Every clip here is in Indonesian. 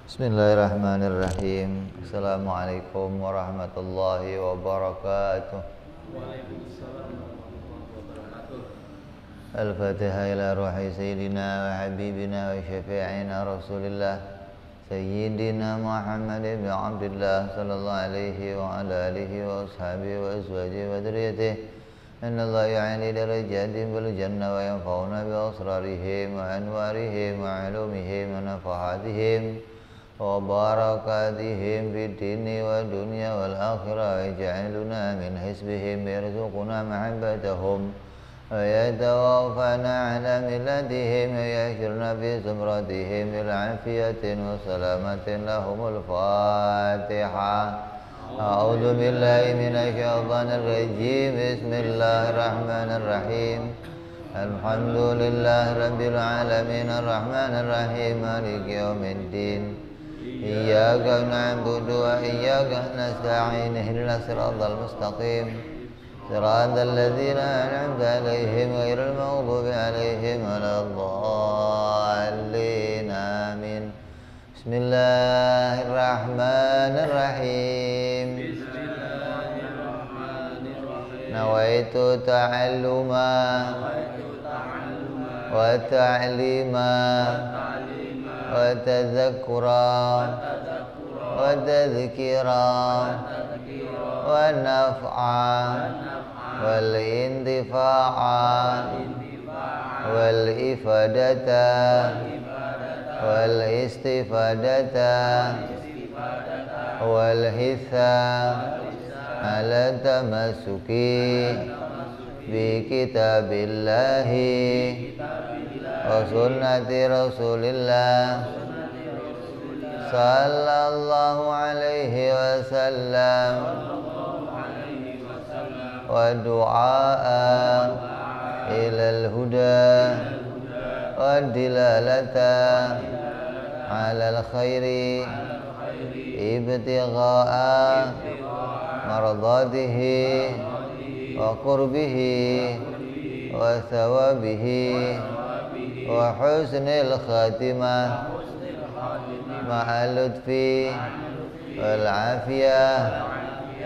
Bismillahirrahmanirrahim. Assalamualaikum warahmatullahi wabarakatuh. Waalaikumsalam warahmatullahi wabarakatuh. Al-Fatihah ila ruhi Sayyidina wa Habibina wa Syafi'ina Rasulillah Sayyidina Muhammad ibn Abdullah sallallahu alaihi wa ala alihi wa ashabihi wa azwajihi wa dhurriyyatihi. Inna Allah ya'ali darajatihim bil jannah wa yanfa'una bi asrarihim wa anwarihim wa ulumihim wa nafahatihim wa barakatihim fid dini wa dunya wal akhirah yaj'aluna min hisbihim yarzuquna mahabbatahum wa yatawaffana ala millatihim wa yahshurna fi zumratihim bil afiyatin wa salamatin lahumul Fatihah. A'udzu billahi minasy syaithanir rajim. Bismillahirrahmanirrahim. Alhamdulillahi rabbil alamin arrahmanir rahim maliki yaumiddin. Iyyaka na'budu wa iyyaka nasta'in ihdinas siratal mustaqim siratal ladzina an'amta 'alaihim ghairil maghdubi 'alaihim waladdallin amin. Bismillahirrahmanirrahim. Nawaitu ta'alluma wa ta'lima wa tadhakkura wa tadhkira wa naf'a wal intifa'a wal ifadata wal istifadata wal hitha ala tamassuki bi kitabillahi wa sunnati rasulillah sallallahu alaihi wasallam wa du'a ilal huda wa dilalata alal khairi ibtigha'a mardatihi wa qurbihi wa thawabihi wa husnil khatimah ma'al lutfi wal afiyah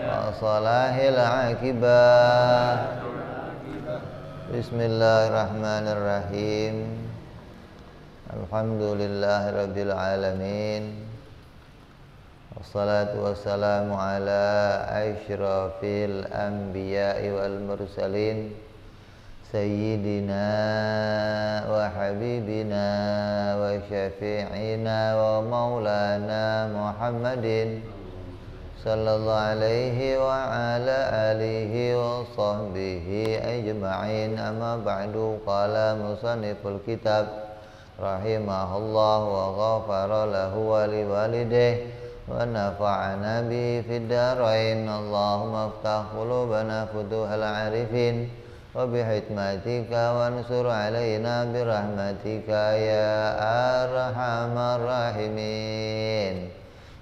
wa salahil akibah. Bismillahirrahmanirrahim. Alhamdulillahi rabbil alamin. Wassalatu wassalamu ala asyrafil anbiya'i wal mursalin Sayyidina wa habibina wa syafi'ina wa maulana Muhammadin sallallahu alaihi wa ala alihi wa sahbihi ajma'in. Amma ba'du. Qala musanniful kitab rahimahullah wa ghafara lahu wa liwalidayhi wa nafa'ana bihi fid darain. Allahumma aftah qulubana futuhal arifin wa bihikmatika wansur alaina birahmatika ya arhamar rahimin.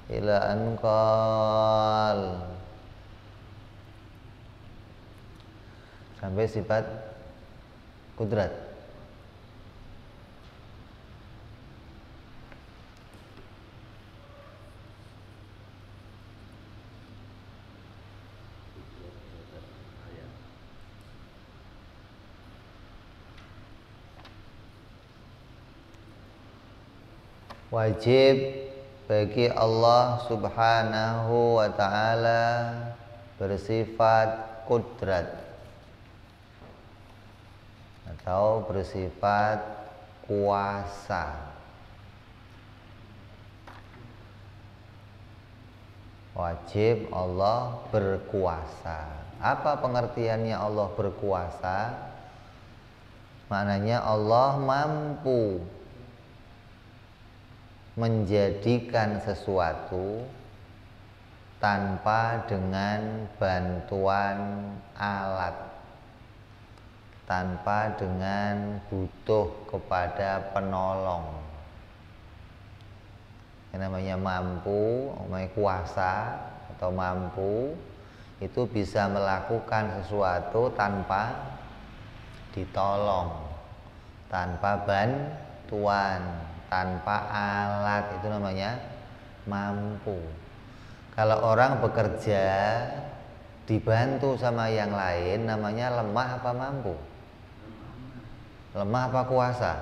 Ila anqal sampai sifat kudrat. Wajib bagi Allah subhanahu wa ta'ala bersifat kudrat atau bersifat kuasa. Wajib Allah berkuasa. Apa pengertiannya Allah berkuasa? Maknanya Allah mampu menjadikan sesuatu tanpa dengan bantuan alat, tanpa dengan butuh kepada penolong. Yang namanya mampu, namanya kuasa atau mampu, itu bisa melakukan sesuatu tanpa ditolong, tanpa bantuan, tanpa alat, itu namanya mampu. Kalau orang bekerja dibantu sama yang lain namanya lemah apa mampu? Lemah apa kuasa?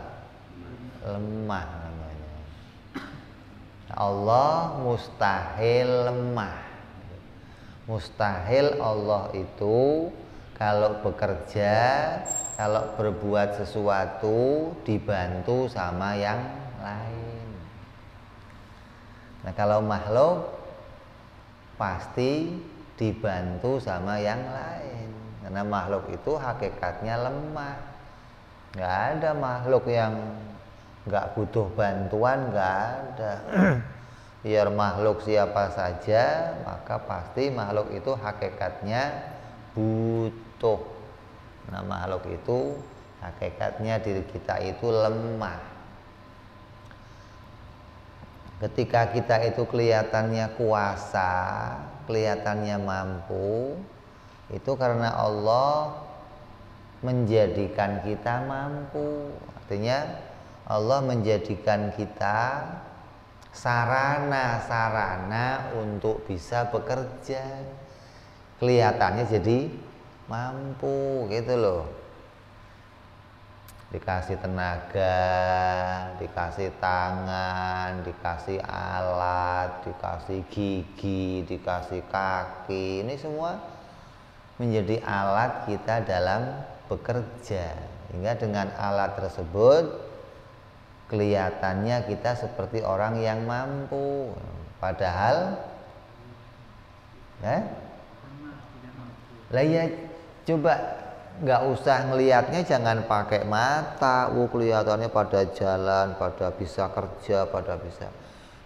Lemah namanya. Allah mustahil lemah. Mustahil Allah itu kalau bekerja, kalau berbuat sesuatu dibantu sama yang lain. Nah, kalau makhluk pasti dibantu sama yang lain. Karena makhluk itu hakikatnya lemah. Nggak ada makhluk yang nggak butuh bantuan, nggak ada. Biar makhluk siapa saja, maka pasti makhluk itu hakikatnya butuh. Nah, makhluk itu hakikatnya diri kita itu lemah. Ketika kita itu kelihatannya kuasa, kelihatannya mampu, itu karena Allah menjadikan kita mampu. Artinya Allah menjadikan kita sarana-sarana untuk bisa bekerja. Kelihatannya jadi mampu gitu loh. Dikasih tenaga, dikasih tangan, dikasih alat, dikasih gigi, dikasih kaki. Ini semua menjadi alat kita dalam bekerja. Hingga dengan alat tersebut kelihatannya kita seperti orang yang mampu. Padahal lah ya, coba nggak usah ngelihatnya, jangan pakai mata. Kelihatannya pada jalan, pada bisa kerja, pada bisa.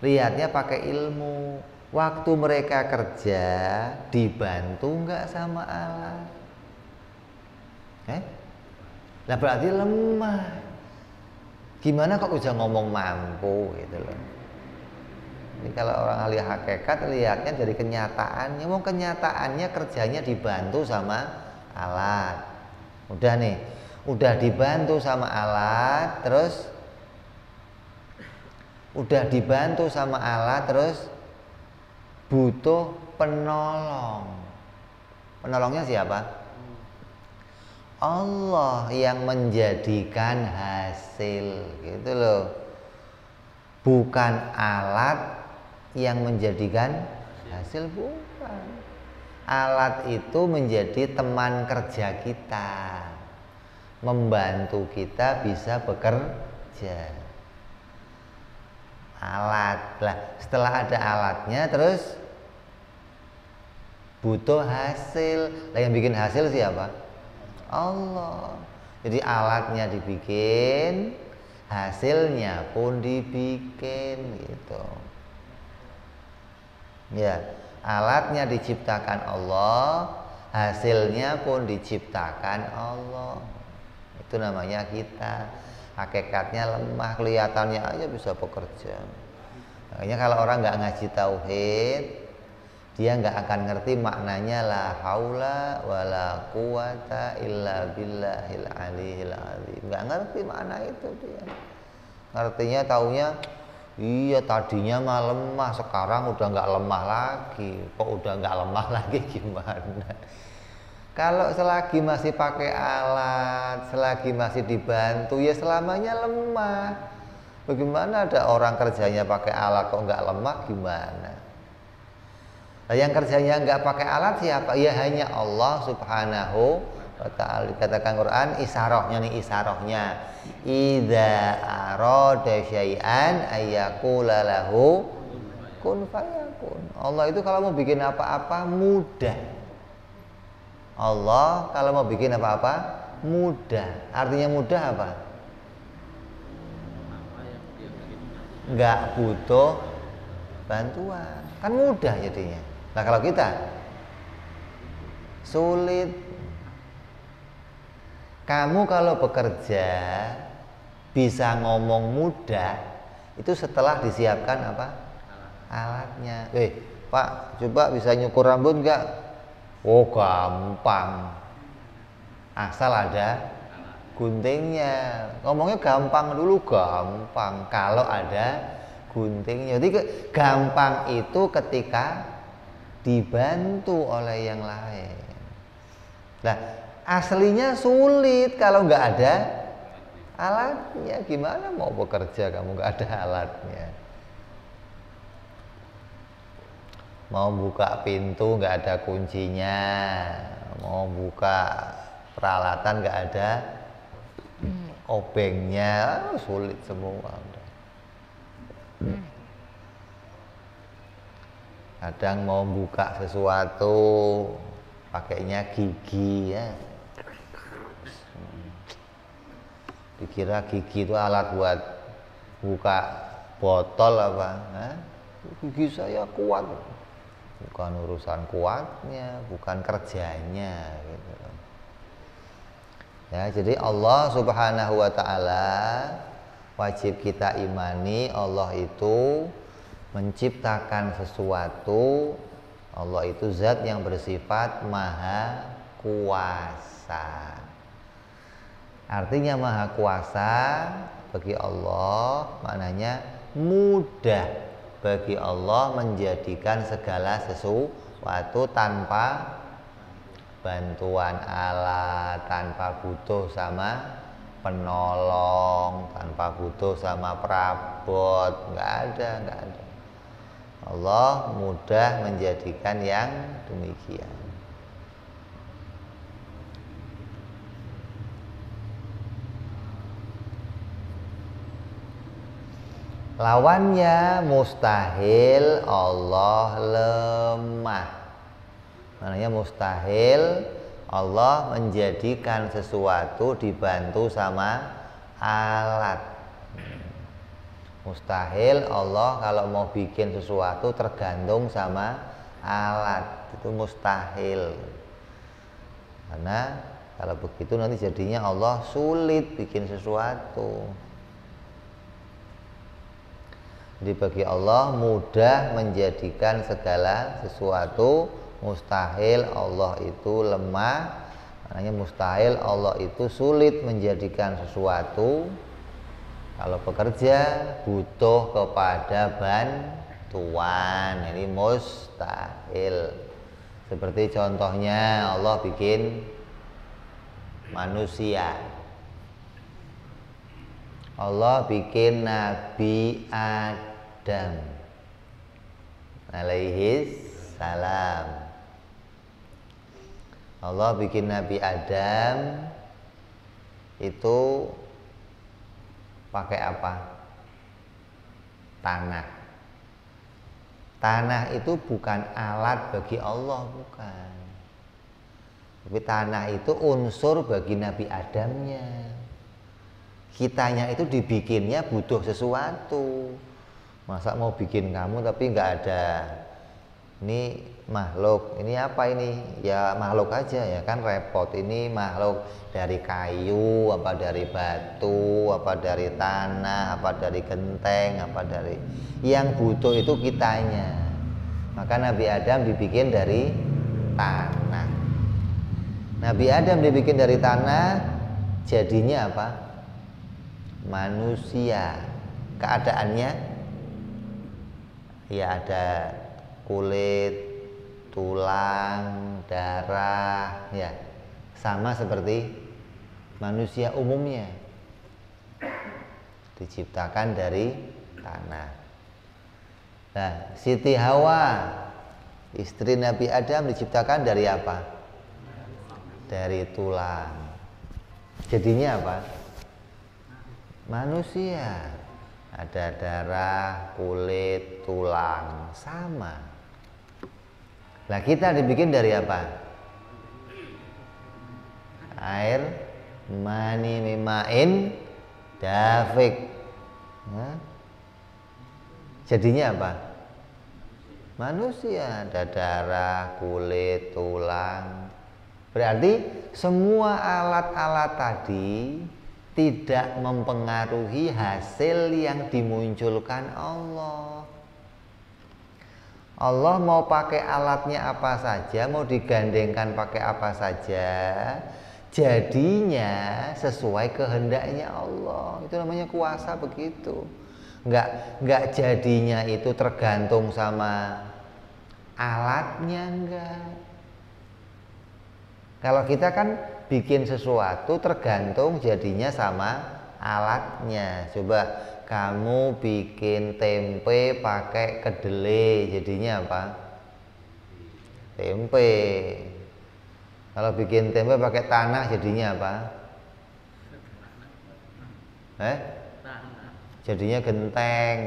Lihatnya pakai ilmu. Waktu mereka kerja dibantu nggak sama alat? Nah berarti lemah. Gimana kok udah ngomong mampu gitu loh. Ini kalau orang ahli hakikat lihatnya dari kenyataannya. Mau kenyataannya kerjanya dibantu sama alat. Udah nih, udah dibantu sama alat, terus butuh penolong. Penolongnya siapa? Allah yang menjadikan hasil gitu loh. Bukan alat yang menjadikan hasil, bukan. Alat itu menjadi teman kerja kita, membantu kita bisa bekerja. Alat lah, setelah ada alatnya terus butuh hasil. Lah yang bikin hasil siapa? Allah. Jadi alatnya dibikin, hasilnya pun dibikin gitu. Ya, alatnya diciptakan Allah, hasilnya pun diciptakan Allah. Itu namanya kita. Hakikatnya lemah, kelihatannya aja bisa bekerja. Makanya kalau orang nggak ngaji tauhid, dia nggak akan ngerti maknanya la haula wala quwata illa billahil aliyil azim. Nggak ngerti makna itu dia. Ngertinya taunya iya tadinya mah lemah, sekarang udah nggak lemah lagi. Kok udah nggak lemah lagi gimana? Kalau selagi masih pakai alat, selagi masih dibantu, ya selamanya lemah. Bagaimana ada orang kerjanya pakai alat kok nggak lemah gimana? Nah, yang kerjanya nggak pakai alat siapa? Ya hanya Allah Subhanahu wa ta'ala. Dikatakan Quran isarohnya nih, isarohnya idza arada syai'an ayyaqula lahu kun fayakun. Allah itu kalau mau bikin apa-apa mudah. Allah kalau mau bikin apa-apa mudah. Artinya mudah apa? Nggak butuh bantuan. Kan mudah jadinya. Nah kalau kita sulit. Kamu kalau bekerja bisa ngomong mudah itu setelah disiapkan apa? Alatnya. Pak, coba bisa nyukur rambut nggak? Oh gampang, asal ada guntingnya. Ngomongnya gampang dulu, gampang kalau ada guntingnya. Jadi gampang itu ketika dibantu oleh yang lain. Nah, aslinya sulit kalau nggak ada alatnya. Gimana mau bekerja kamu nggak ada alatnya? Mau buka pintu nggak ada kuncinya, mau buka peralatan nggak ada obengnya, sulit semua. Kadang mau buka sesuatu pakainya gigi ya. Dikira gigi itu alat buat buka botol apa? Hah? Gigi saya kuat. Bukan urusan kuatnya, bukan kerjanya gitu. Ya, jadi Allah Subhanahu wa taala wajib kita imani Allah itu menciptakan sesuatu. Allah itu zat yang bersifat maha kuasa. Artinya maha kuasa bagi Allah maknanya mudah bagi Allah menjadikan segala sesuatu tanpa bantuan alat, tanpa butuh sama penolong, tanpa butuh sama perabot, nggak ada. Allah mudah menjadikan yang demikian. Lawannya mustahil Allah lemah. Maknanya mustahil Allah menjadikan sesuatu dibantu sama alat. Mustahil Allah kalau mau bikin sesuatu tergantung sama alat. Itu mustahil. Karena kalau begitu nanti jadinya Allah sulit bikin sesuatu. Jadi bagi Allah mudah menjadikan segala sesuatu, mustahil Allah itu lemah. Maknanya mustahil Allah itu sulit menjadikan sesuatu. Kalau bekerja butuh kepada bantuan, ini mustahil. Seperti contohnya Allah bikin manusia. Allah bikin Nabi Adam alaihi salam. Allah bikin Nabi Adam itu pakai apa? Tanah. Tanah itu bukan alat bagi Allah, bukan. Tapi tanah itu unsur bagi Nabi Adamnya. Kitanya itu dibikinnya butuh sesuatu. Masa mau bikin kamu tapi nggak ada. Ini makhluk, ini apa ini? Ya makhluk aja ya kan repot. Ini makhluk dari kayu, apa dari batu, apa dari tanah, apa dari genteng, apa dari. Yang butuh itu kitanya. Maka Nabi Adam dibikin dari tanah. Nabi Adam dibikin dari tanah, jadinya apa? Manusia. Keadaannya ya ada kulit, tulang, darah, ya sama seperti manusia umumnya, diciptakan dari tanah. Nah, Siti Hawa, istri Nabi Adam diciptakan dari apa? Dari tulang. Jadinya apa? Manusia. Ada darah, kulit, tulang, sama. Nah, kita dibikin dari apa? Air, mani, mimain, dafik. Nah, jadinya apa? Manusia. Ada darah, kulit, tulang. Berarti semua alat-alat tadi tidak mempengaruhi hasil yang dimunculkan Allah. Allah mau pakai alatnya apa saja, mau digandengkan pakai apa saja, jadinya sesuai kehendaknya Allah. Itu namanya kuasa begitu. Nggak jadinya itu tergantung sama alatnya, enggak. Kalau kita kan bikin sesuatu tergantung jadinya sama alatnya. Coba kamu bikin tempe pakai kedelai, jadinya apa? Tempe. Kalau bikin tempe pakai tanah, jadinya apa? Jadinya genteng.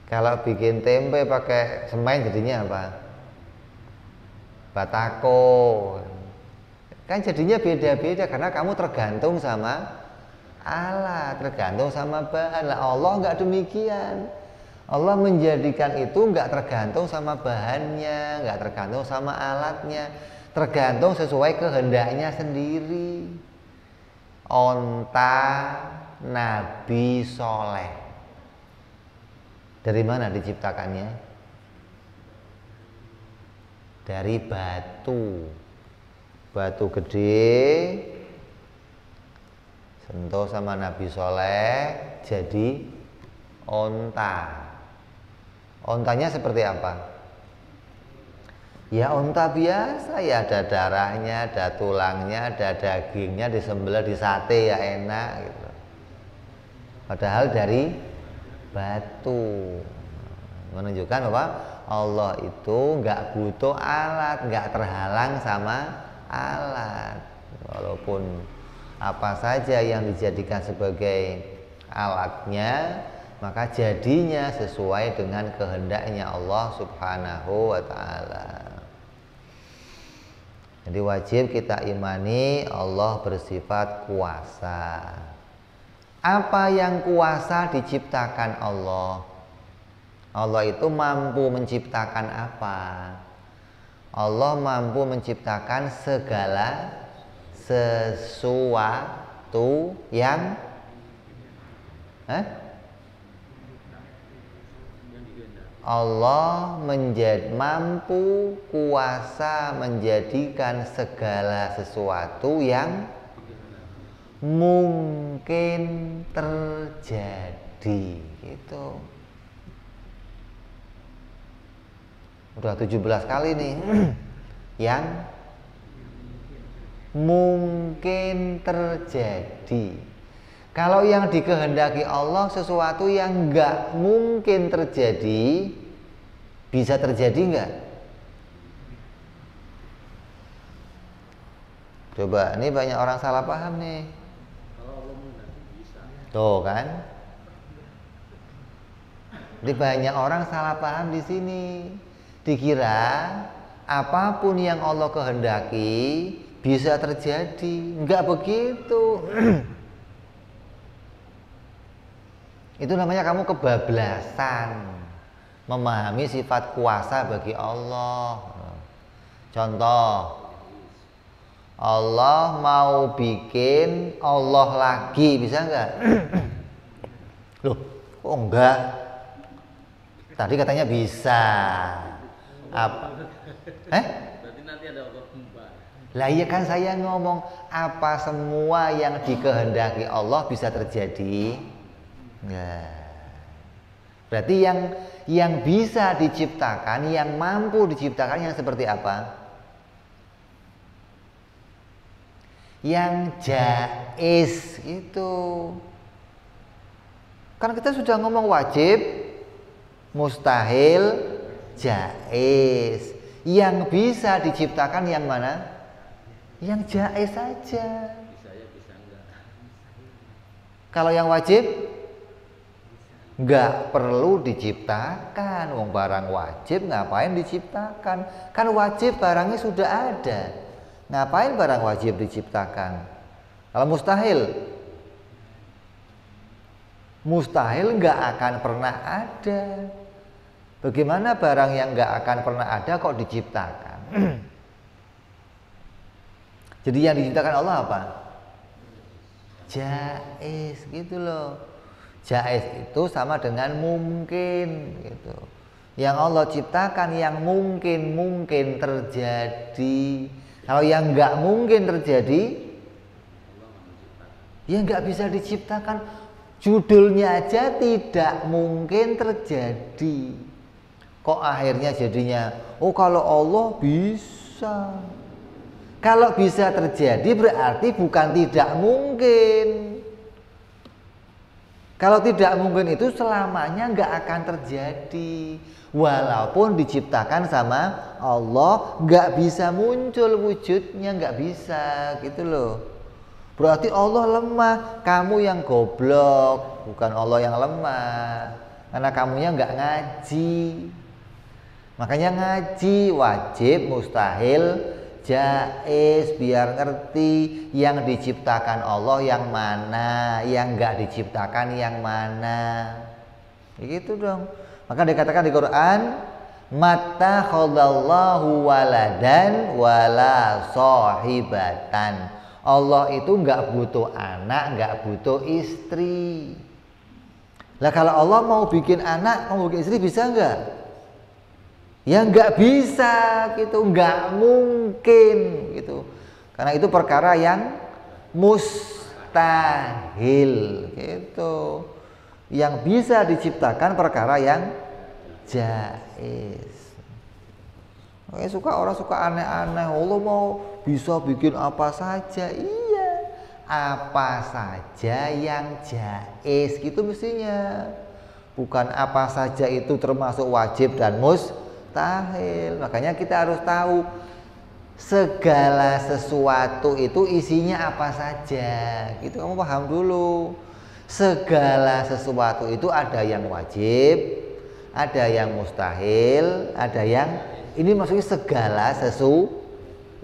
Kalau bikin tempe pakai semen, jadinya apa? Batako. Kan jadinya beda-beda karena kamu tergantung sama alat, tergantung sama bahan. Lah Allah nggak demikian. Allah menjadikan itu nggak tergantung sama bahannya, nggak tergantung sama alatnya, tergantung sesuai kehendaknya sendiri. Onta Nabi Soleh, dari mana diciptakannya? Dari batu gede, sentuh sama Nabi Soleh jadi onta. Ontanya seperti apa? Ya onta biasa, ya ada darahnya, ada tulangnya, ada dagingnya, disembelih, disate ya enak gitu. Padahal dari batu, menunjukkan bahwa Allah itu nggak butuh alat, nggak terhalang sama alat. Walaupun apa saja yang dijadikan sebagai alatnya, maka jadinya sesuai dengan kehendaknya Allah Subhanahu wa ta'ala. Jadi wajib kita imani Allah bersifat kuasa. Apa yang kuasa diciptakan Allah? Allah itu mampu menciptakan apa? Allah mampu menciptakan segala sesuatu yang Allah mampu kuasa menjadikan segala sesuatu yang mungkin terjadi gitu. Udah 17 kali nih yang mungkin terjadi. Kalau yang dikehendaki Allah sesuatu yang nggak mungkin terjadi, bisa terjadi nggak? Coba, ini banyak orang salah paham nih. Tuh kan? Ini banyak orang salah paham di sini. Dikira apapun yang Allah kehendaki bisa terjadi. Nggak begitu. Itu namanya kamu kebablasan memahami sifat kuasa bagi Allah. Contoh, Allah mau bikin Allah lagi, bisa nggak? Loh, kok enggak? Tadi katanya bisa. Apa? Berarti nanti ada Allah kembar. Lah iya kan saya ngomong apa semua yang dikehendaki Allah bisa terjadi. Nah, berarti yang bisa diciptakan, yang mampu diciptakan yang seperti apa? Yang jaiz itu. Kan kita sudah ngomong wajib, mustahil, jaiz. Yang bisa diciptakan yang mana? Yang jaiz saja. Bisa ya, bisa enggak. Kalau yang wajib nggak perlu diciptakan. Wong barang wajib ngapain diciptakan? Kan wajib barangnya sudah ada. Ngapain barang wajib diciptakan? Kalau mustahil, mustahil nggak akan pernah ada. Bagaimana barang yang nggak akan pernah ada kok diciptakan? Jadi yang diciptakan Allah apa? Jaiz gitu loh. Jaiz itu sama dengan mungkin gitu. Yang Allah ciptakan yang mungkin terjadi. Kalau yang nggak mungkin terjadi, ya nggak bisa diciptakan. Judulnya aja tidak mungkin terjadi. Kok akhirnya jadinya, oh kalau Allah bisa. Kalau bisa terjadi berarti bukan tidak mungkin. Kalau tidak mungkin itu selamanya nggak akan terjadi. Walaupun diciptakan sama Allah, nggak bisa muncul wujudnya, nggak bisa gitu loh. Berarti Allah lemah, kamu yang goblok, bukan Allah yang lemah. Karena kamunya nggak ngaji. Makanya ngaji wajib, mustahil, jaiz, biar ngerti yang diciptakan Allah yang mana, yang nggak diciptakan yang mana. Begitu dong. Maka dikatakan di Quran, mattakhadallahu waladan wala sahibatan. Allah itu nggak butuh anak, nggak butuh istri. Lah kalau Allah mau bikin anak, mau bikin istri bisa nggak? Ya nggak bisa gitu, nggak mungkin gitu. Karena itu perkara yang mustahil gitu. Yang bisa diciptakan perkara yang jaiz. Orang suka aneh-aneh. Allah mau bisa bikin apa saja, iya. Apa saja yang jaiz gitu mestinya. Bukan apa saja itu termasuk wajib dan mustahil. Makanya kita harus tahu segala sesuatu itu isinya apa saja. Gitu kamu paham dulu. Segala sesuatu itu ada yang wajib, ada yang mustahil, ada yang ini maksudnya segala sesuatu.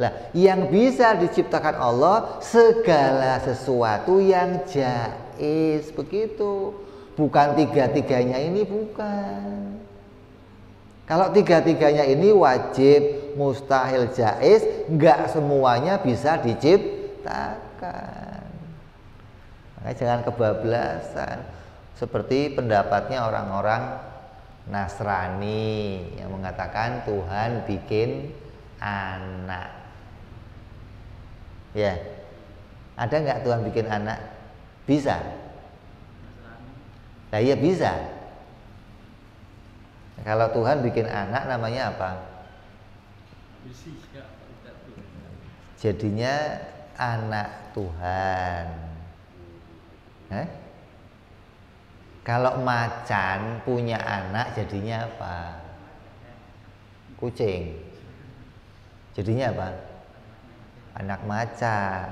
Lah, yang bisa diciptakan Allah segala sesuatu yang jaiz begitu. Bukan tiga-tiganya ini, bukan. Kalau tiga-tiganya ini wajib, mustahil, jaiz, enggak semuanya bisa diciptakan. Makanya jangan kebablasan seperti pendapatnya orang-orang Nasrani yang mengatakan Tuhan bikin anak. Ya, ada nggak Tuhan bikin anak? Bisa. Nah, iya bisa. Kalau Tuhan bikin anak namanya apa? Jadinya anak Tuhan. Kalau macan punya anak jadinya apa? Kucing. Jadinya apa? Anak macan.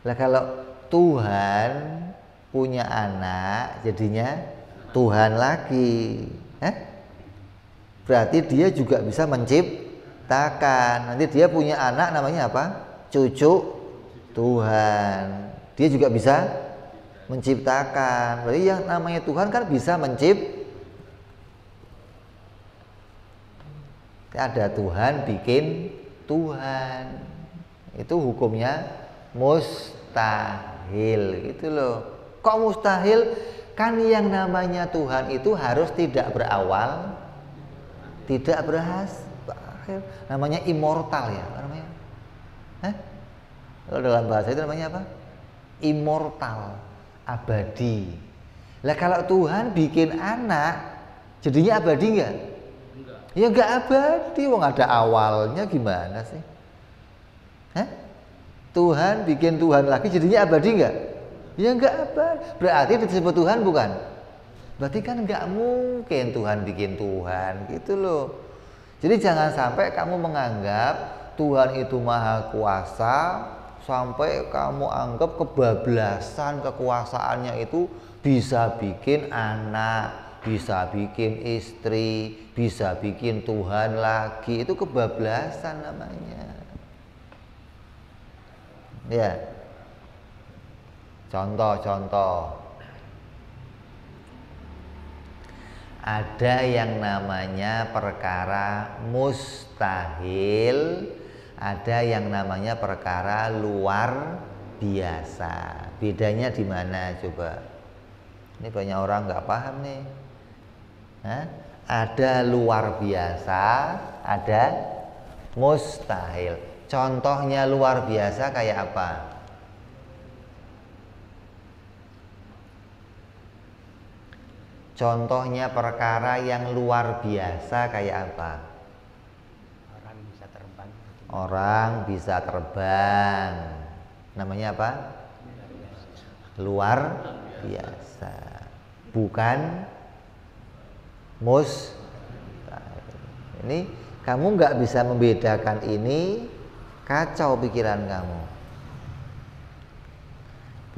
Lah kalau Tuhan punya anak jadinya Tuhan lagi. Berarti dia juga bisa menciptakan. Nanti dia punya anak namanya apa? Cucu Tuhan. Dia juga bisa menciptakan. Berarti yang namanya Tuhan kan bisa ada Tuhan bikin Tuhan. Itu hukumnya mustahil gitu loh. Kok mustahil? Kan yang namanya Tuhan itu harus tidak berawal, tidak berakhir. Namanya immortal ya, apa namanya? Kalau dalam bahasa itu namanya apa? Immortal, abadi. Lah kalau Tuhan bikin anak, jadinya abadi enggak? Enggak. Ya enggak abadi, wong ada awalnya gimana sih? Tuhan bikin Tuhan lagi jadinya abadi enggak? Ya enggak abadi. Berarti disebut Tuhan bukan? Berarti kan enggak mungkin Tuhan bikin Tuhan gitu loh. Jadi jangan sampai kamu menganggap Tuhan itu maha kuasa sampai kamu anggap kebablasan kekuasaannya itu bisa bikin anak, bisa bikin istri, bisa bikin Tuhan lagi. Itu kebablasan namanya. Ya. Contoh-contoh. Ada yang namanya perkara mustahil, ada yang namanya perkara luar biasa. Bedanya di mana coba? Ini banyak orang nggak paham nih. Ada luar biasa, ada mustahil. Contohnya luar biasa kayak apa? Contohnya perkara yang luar biasa kayak apa? Orang bisa terbang. Orang bisa terbang. Namanya apa? Luar biasa. Bukan ini kamu nggak bisa membedakan ini, kacau pikiran kamu.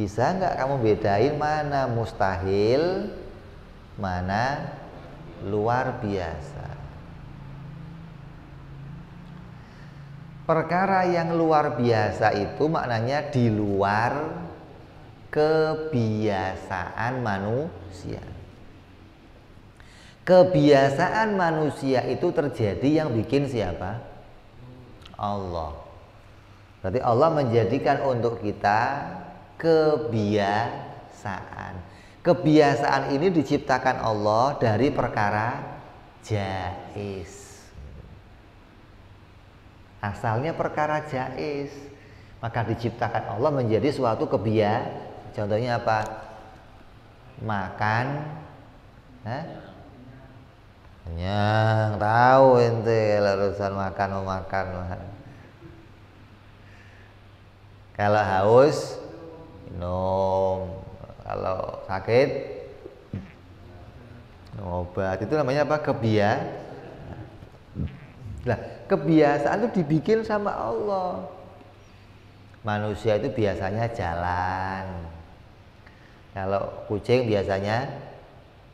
Bisa nggak kamu bedain mana mustahil, mana luar biasa? Perkara yang luar biasa itu maknanya di luar kebiasaan manusia. Kebiasaan manusia itu terjadi yang bikin siapa? Allah. Berarti Allah menjadikan untuk kita kebiasaan. Kebiasaan ini diciptakan Allah dari perkara jaiz. Asalnya perkara jaiz, maka diciptakan Allah menjadi suatu kebiasaan. Contohnya apa? Makan, kenyang, tahu ente urusan makan. Kalau haus minum, kalau sakit minum obat. Itu namanya apa? Nah, kebiasaan itu dibikin sama Allah. Manusia itu biasanya jalan. Kalau kucing biasanya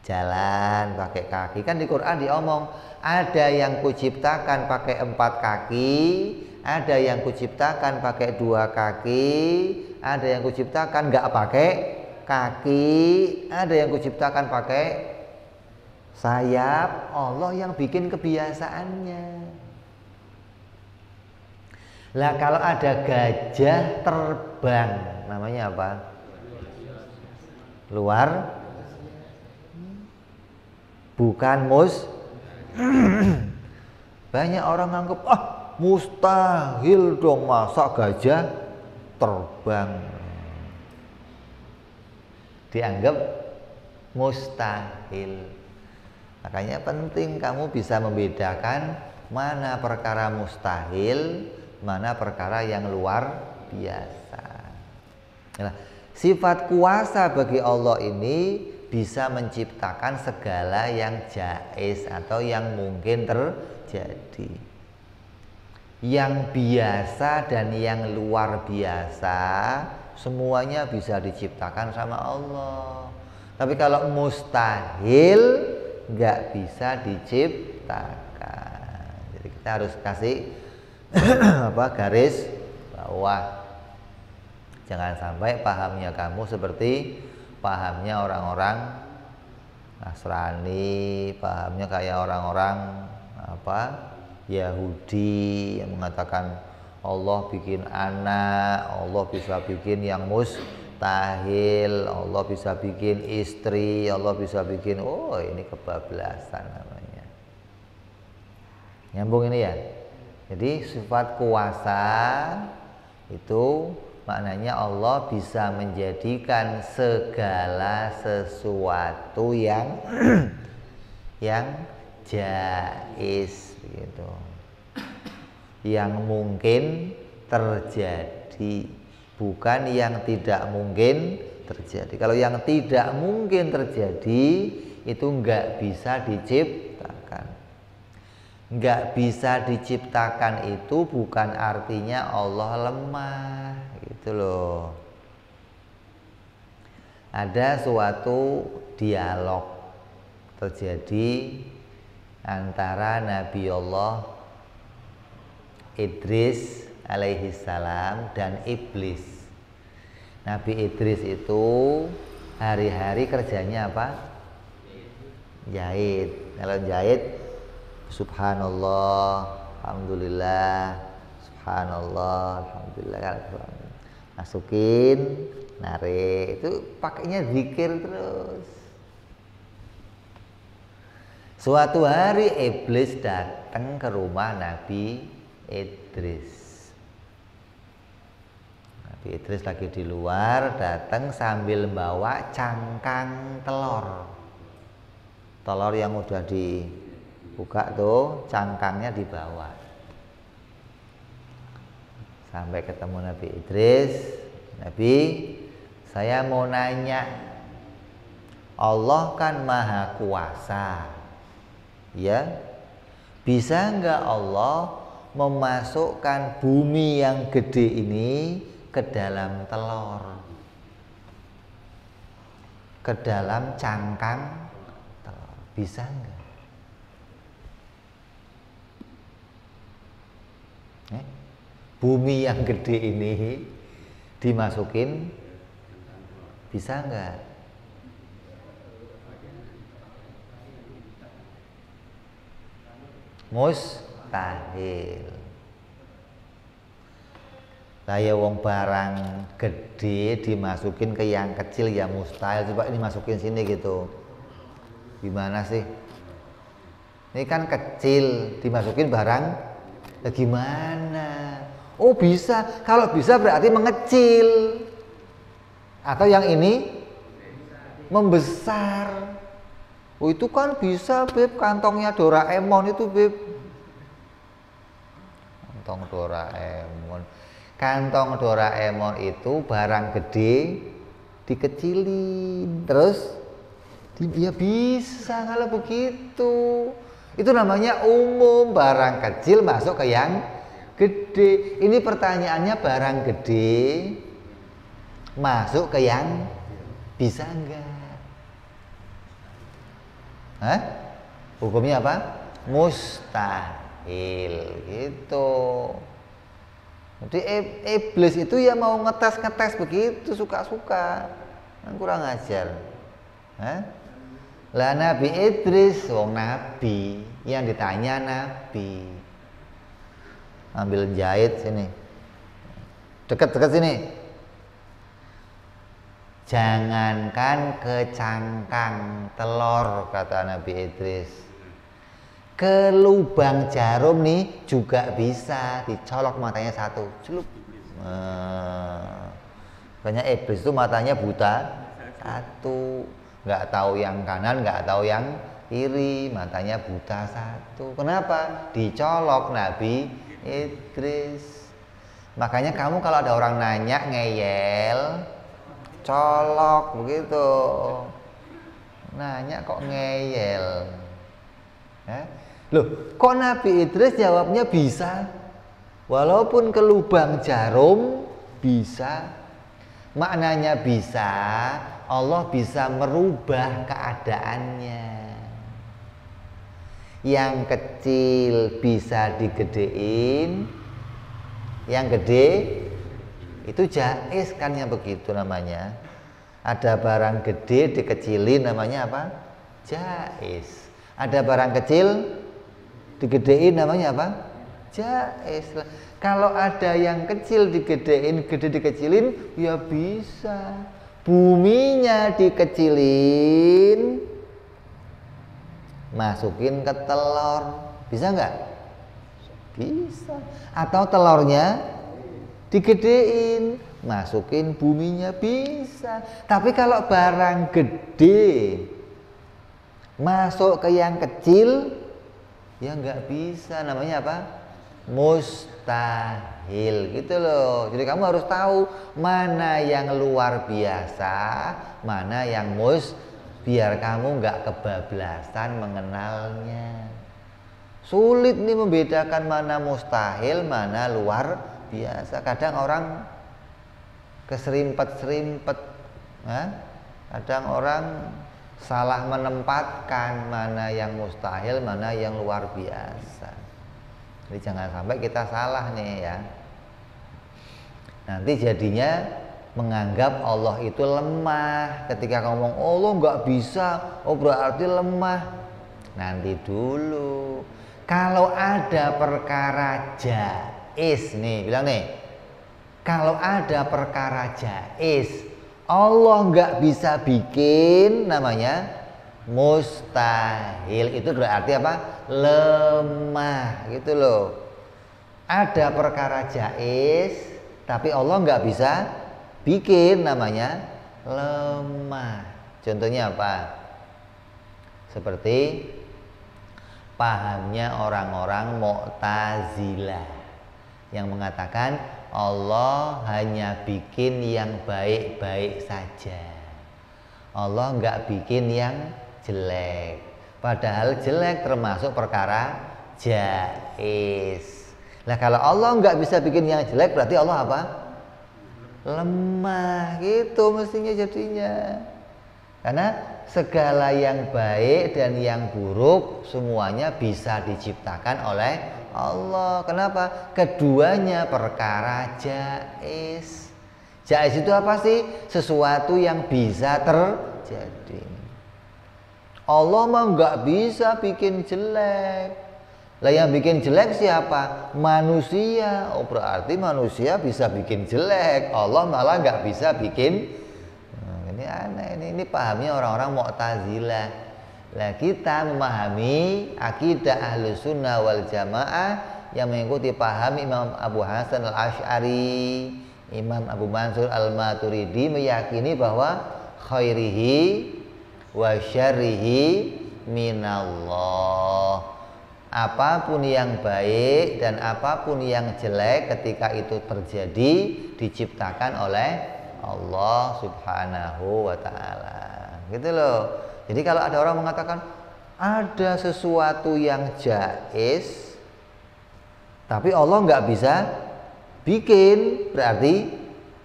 jalan pakai kaki. Kan di Quran diomong, ada yang kuciptakan pakai 4 kaki, ada yang kuciptakan pakai 2 kaki, ada yang kuciptakan nggak pakai kaki, ada yang kuciptakan pakai sayap. Allah yang bikin kebiasaannya. Lah kalau ada gajah terbang, namanya apa? Luar, bukan banyak orang nganggep, mustahil dong masa gajah terbang. Dianggap mustahil. Makanya penting kamu bisa membedakan mana perkara mustahil, mana perkara yang luar biasa. Nah, sifat kuasa bagi Allah ini bisa menciptakan segala yang jaiz atau yang mungkin terjadi. Yang biasa dan yang luar biasa semuanya bisa diciptakan sama Allah. Tapi kalau mustahil nggak bisa diciptakan. Jadi kita harus kasih garis bawah. Jangan sampai pahamnya kamu seperti pahamnya orang-orang Nasrani, pahamnya kayak orang-orang Yahudi yang mengatakan Allah bikin anak, Allah bisa bikin yang mustahil, Allah bisa bikin istri, Allah bisa bikin, ini kebablasan namanya. Nyambung ini ya. Jadi sifat kuasa itu maknanya Allah bisa menjadikan segala sesuatu yang jaiz gitu. Yang mungkin terjadi, bukan yang tidak mungkin terjadi. Kalau yang tidak mungkin terjadi itu nggak bisa diciptakan. Nggak bisa diciptakan itu bukan artinya Allah lemah. Gitu loh. Ada suatu dialog terjadi antara Nabi Allah Idris alaihi salam dan iblis. Nabi Idris itu hari-hari kerjanya apa? Jahit. Kalau jahit, subhanallah, alhamdulillah, subhanallah, alhamdulillah. Masukin, narik, itu pakainya zikir terus. Suatu hari iblis datang ke rumah Nabi Idris. Nabi Idris lagi di luar, datang sambil bawa cangkang telur. telur yang udah dibuka tuh cangkangnya di bawah. Sampai ketemu Nabi Idris, Nabi, saya mau nanya, Allah kan maha kuasa, ya, bisa nggak Allah memasukkan bumi yang gede ini ke dalam telur, ke dalam cangkang telur, bisa nggak? Bumi yang gede ini dimasukin, bisa nggak? Mustahil. Saya wong barang gede dimasukin ke yang kecil ya mustahil. Coba ini masukin sini gitu. Gimana sih? Ini kan kecil dimasukin barang, ya gimana? Oh bisa. Kalau bisa berarti mengecil. Atau yang ini membesar. Oh itu kan bisa Beb, kantongnya Doraemon itu Beb. Kantong Doraemon. Kantong Doraemon itu barang gede dikecilin. Terus ya bisa kalau begitu. Itu namanya umum, barang kecil masuk ke yang gede. Ini pertanyaannya barang gede masuk ke yang bisa enggak? Hah? Hukumnya apa? Mustahil gitu. Jadi iblis itu ya mau ngetes begitu suka-suka, kan kurang ajar. Hah? Lah Nabi Idris, wong Nabi, yang ditanya Nabi. Ambil jahit sini, dekat-dekat sini. Jangankan ke cangkang telur, kata Nabi Idris, ke lubang jarum nih juga bisa dicolok matanya satu, celup. Banyak iblis itu matanya buta satu, nggak tahu yang kanan, nggak tahu yang kiri, matanya buta satu. Kenapa? Dicolok Nabi Idris. Makanya kamu kalau ada orang nanya ngeyel, colok begitu. Nanya kok ngeyel. Loh, kok Nabi Idris jawabnya bisa? Walaupun ke lubang jarum bisa. Maknanya bisa, Allah bisa merubah keadaannya. Yang kecil bisa digedein, yang gede itu jaiz kan, yang begitu namanya. Ada barang gede dikecilin namanya apa? Jaiz. Ada barang kecil digedein namanya apa? Jaiz. Kalau ada yang kecil digedein, gede dikecilin, ya bisa. Buminya dikecilin, masukin ke telur, bisa nggak? Bisa. Atau telurnya digedein, masukin buminya, bisa. Tapi kalau barang gede masuk ke yang kecil, ya nggak bisa. Namanya apa? Mustahil gitu loh. Jadi kamu harus tahu mana yang luar biasa, mana yang biar kamu nggak kebablasan mengenalnya. Sulit nih membedakan mana mustahil, mana luar biasa. Kadang orang keserimpet-serimpet, kadang orang salah menempatkan mana yang mustahil, mana yang luar biasa. Jadi jangan sampai kita salah nih ya. Nanti jadinya menganggap Allah itu lemah. Ketika ngomong Allah nggak bisa, oh berarti lemah. Nanti dulu. Kalau ada perkara jaiz nih, bilang nih, kalau ada perkara jaiz, Allah nggak bisa bikin, namanya mustahil. Itu berarti apa? Lemah gitu loh. Ada perkara jaiz, tapi Allah nggak bisa bikin, namanya lemah. Contohnya apa? Seperti pahamnya orang-orang Mu'tazilah yang mengatakan Allah hanya bikin yang baik-baik saja. Allah nggak bikin yang jelek. Padahal jelek termasuk perkara jaiz. Nah kalau Allah nggak bisa bikin yang jelek berarti Allah apa? Lemah gitu mestinya jadinya. Karena segala yang baik dan yang buruk semuanya bisa diciptakan oleh Allah. Kenapa? Keduanya perkara jaiz. Jaiz itu apa sih? Sesuatu yang bisa terjadi. Allah mah nggak bisa bikin jelek. Lah yang bikin jelek siapa? Manusia. Oh berarti manusia bisa bikin jelek. Allah malah nggak bisa bikin. Ini aneh. Ini pahamnya orang-orang Mu'tazilah. Lah kita memahami akidah Ahlus Sunnah wal Jamaah yang mengikuti paham Imam Abu Hasan al-Asy'ari, Imam Abu Mansur al-Maturidi meyakini bahwa khairihi wa syarrihi minallah. Apapun yang baik dan apapun yang jelek ketika itu terjadi diciptakan oleh Allah Subhanahu wa ta'ala. Gitu loh. Jadi kalau ada orang mengatakan ada sesuatu yang jaiz tapi Allah nggak bisa bikin, berarti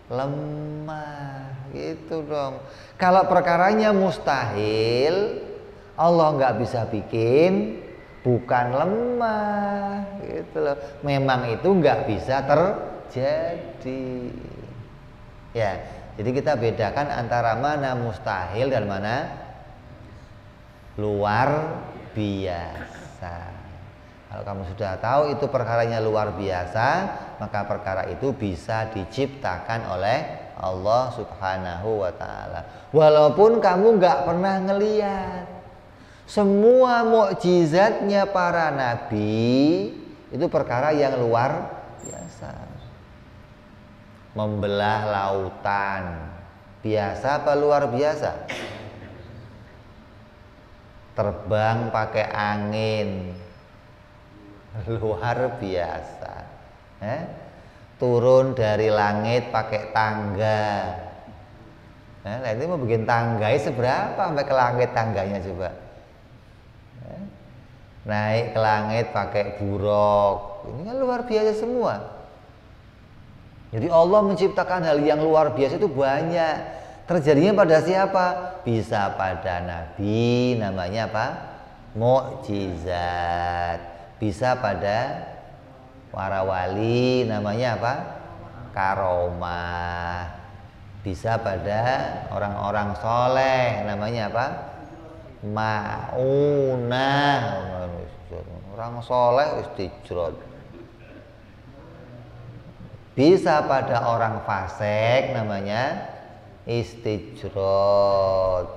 lemah. Gitu dong. Kalau perkaranya mustahil, Allah nggak bisa bikin, bukan lemah. Gitu loh. Memang itu nggak bisa terjadi. Ya, jadi kita bedakan antara mana mustahil dan mana luar biasa. Kalau kamu sudah tahu itu perkaranya luar biasa, maka perkara itu bisa diciptakan oleh Allah Subhanahu wa ta'ala. Walaupun kamu nggak pernah ngeliat semua mukjizatnya para nabi, itu perkara yang luar biasa. Membelah lautan biasa apa luar biasa? Terbang pakai angin luar biasa. Turun dari langit pakai tangga. Nah ini mau bikin tangga seberapa sampai ke langit tangganya coba? Naik ke langit pakai buruk. Ini kan luar biasa semua. Jadi Allah menciptakan hal yang luar biasa itu banyak. Terjadinya pada siapa? Bisa pada nabi, namanya apa? Mukjizat. Bisa pada para wali, namanya apa? Karomah. Bisa pada orang-orang soleh, namanya apa? Maunah. Orang soleh istijrod. Bisa pada orang fasik, namanya istijrod.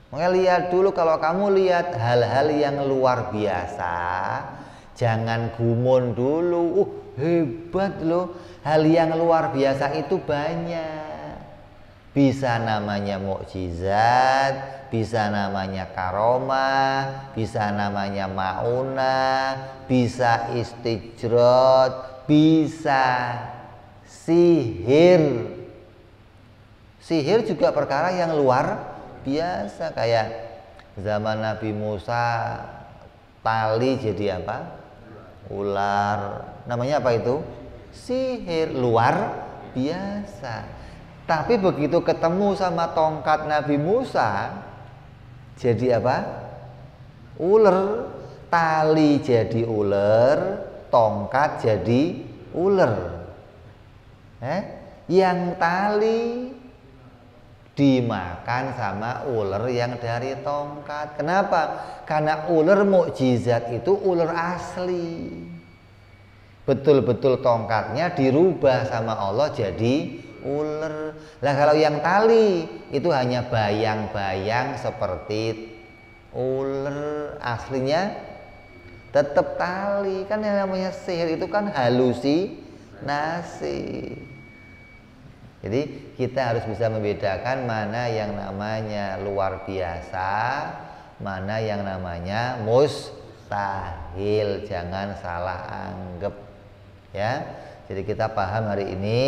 Maka lihat dulu, kalau kamu lihat hal-hal yang luar biasa, jangan gumun dulu. Hebat loh, hal yang luar biasa itu banyak. Bisa namanya mukjizat, bisa namanya karomah, bisa namanya maunah, bisa istijrod, bisa sihir. Sihir juga perkara yang luar biasa. Kayak zaman Nabi Musa, tali jadi apa? Ular. Namanya apa itu? Sihir. Luar biasa. Tapi begitu ketemu sama tongkat Nabi Musa, jadi apa? Ular. Tali jadi ular, tongkat jadi ular. Yang tali dimakan sama ular yang dari tongkat. Kenapa? Karena ular mukjizat itu ular asli. Betul-betul tongkatnya dirubah sama Allah jadi ular. Lah kalau yang tali itu hanya bayang-bayang seperti ular, aslinya tetap tali. Kan yang namanya sihir itu kan halusinasi. Jadi kita harus bisa membedakan mana yang namanya luar biasa, mana yang namanya mustahil. Jangan salah anggap ya. Jadi kita paham hari ini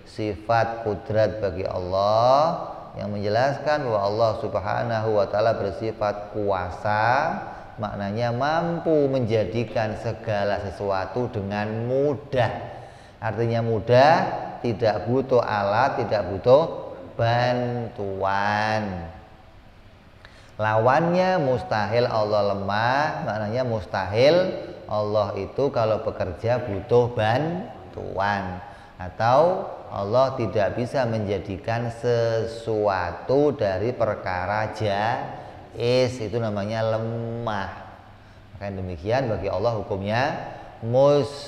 sifat kudrat bagi Allah yang menjelaskan bahwa Allah Subhanahu wa taala bersifat kuasa, maknanya mampu menjadikan segala sesuatu dengan mudah. Artinya mudah, tidak butuh alat, tidak butuh bantuan. Lawannya mustahil, Allah lemah, maknanya mustahil Allah itu kalau bekerja butuh bantuan. Atau Allah tidak bisa menjadikan sesuatu dari perkara jaiz, itu namanya lemah. Maka demikian bagi Allah hukumnya mustahil.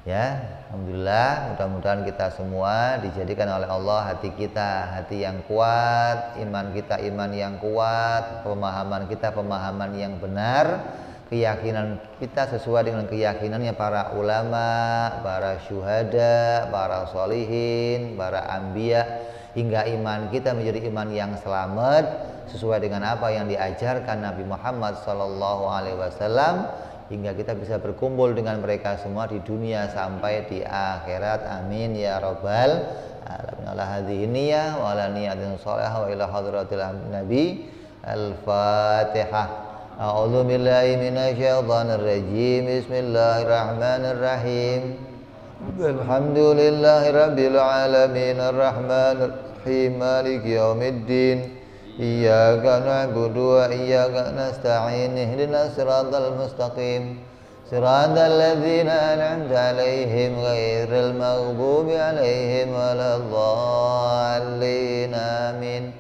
Ya, alhamdulillah, mudah-mudahan kita semua dijadikan oleh Allah hati kita hati yang kuat, iman kita iman yang kuat, pemahaman kita pemahaman yang benar, keyakinan kita sesuai dengan keyakinannya para ulama, para syuhada, para sholihin, para anbiya, hingga iman kita menjadi iman yang selamat sesuai dengan apa yang diajarkan Nabi Muhammad SAW, hingga kita bisa berkumpul dengan mereka semua di dunia sampai di akhirat. Amin ya rabbal alamin. Ala hadhihi niyyah wa ala niyatin shalihah wa ila hadratil nabi. Al-Fatihah. A'udzu billahi minasyaitonir rajim. Bismillahirrahmanirrahim. Alhamdulillahirabbil alamin arrahmanir rahim maliki yaumiddin. Iyyaka na'budu wa iyyaka nasta'in ihdinas siratal mustaqim siratal ladzina an'amta 'alaihim ghairil maghdubi 'alaihim waladdallin amin.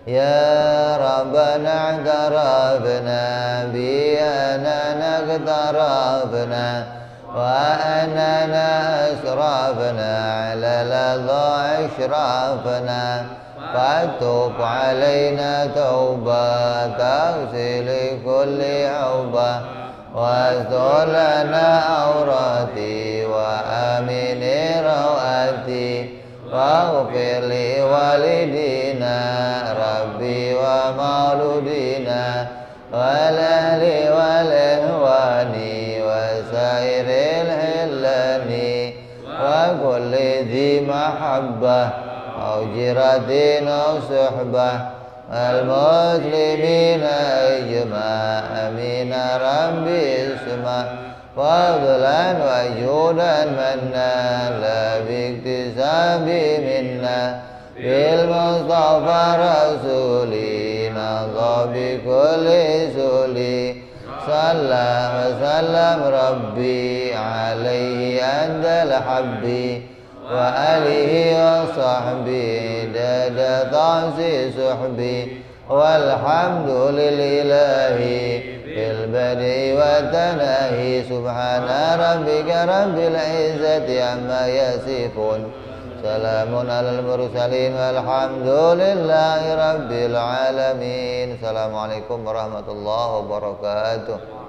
Ya Rabbana i'tarafna bi annana iqtarafna wa annana asrafna 'ala ladha ashrafna fatub alaina tauba taghsil kulli auba wasdolana aurati wa amini rawati waghfir li walidina rabbi wa mauludina walali walihwani wa sairil hillani wa kulli dhi mahabbah أوجرتين أو صحبة المسلمين أجمع أمين ربي اسمع فضلا وجودا منا لا باكتساب منا بالمصطفى رسولي نضى بكل سولي صلى وسلم ربي عليه عند الحبي وآله وصحبه داد طعسي صحبي والحمد لله بالبدء والتناهي سبحان ربك رب العزة عما يصفون سلام على المرسلين والحمد لله رب العالمين. Assalamualaikum warahmatullahi wabarakatuh.